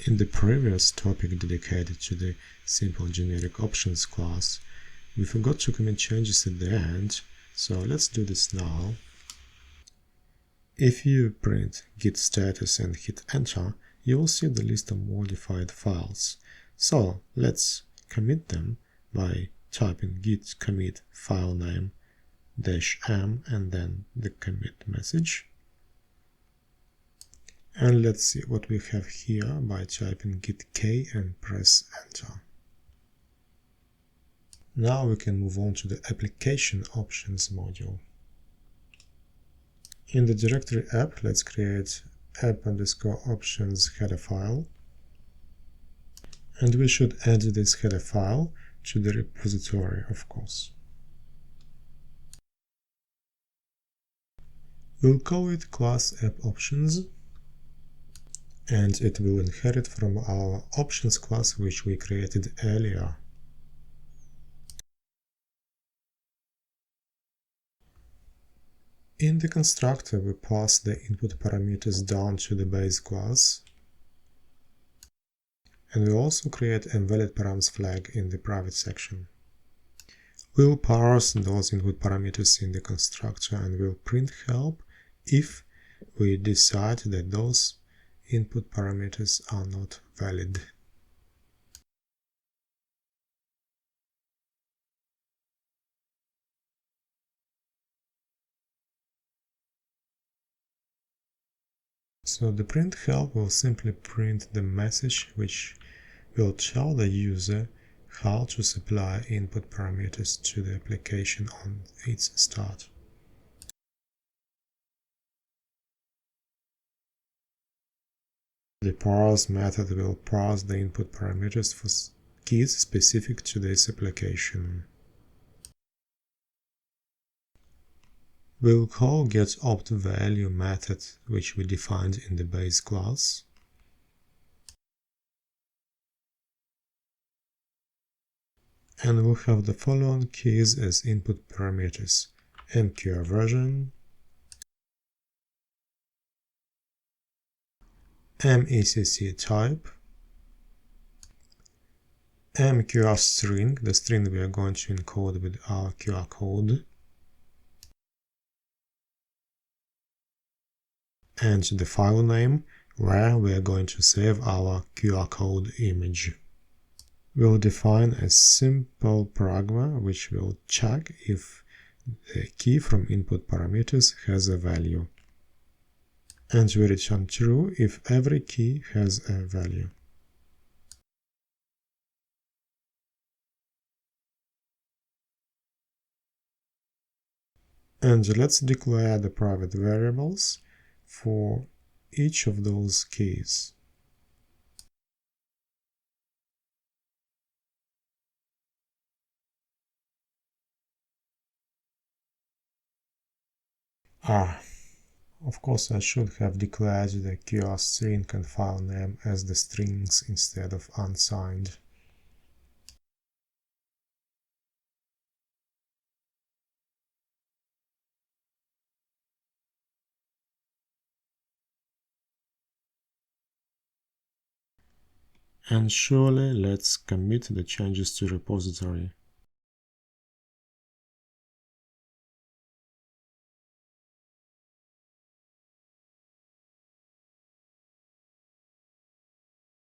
In the previous topic dedicated to the simple generic options class, we forgot to commit changes at the end, so let's do this now. If you print git status and hit enter, you will see the list of modified files. So let's commit them by typing git commit file name -m and then the commit message. And let's see what we have here by typing git k and press enter. Now we can move on to the application options module. In the directory app, let's create app_options header file. And we should add this header file to the repository, of course. We'll call it class app options, and it will inherit from our options class which we created earlier. In the constructor, we pass the input parameters down to the base class, and we also create a valid params flag in the private section. We'll parse those input parameters in the constructor and we'll print help if we decide that those input parameters are not valid. So the print help will simply print the message which will tell the user how to supply input parameters to the application on its start. The parse method will parse the input parameters for keys specific to this application. We'll call getOptValue method, which we defined in the base class. And we'll have the following keys as input parameters: mqr version, mecc type, mqr string, the string we are going to encode with our QR code, and the file name where we are going to save our QR code image. We'll define a simple pragma which will check if the key from input parameters has a value. And we return true if every key has a value. And let's declare the private variables for each of those keys. Of course, I should have declared the QR string and file name as the strings instead of unsigned. And surely let's commit the changes to repository.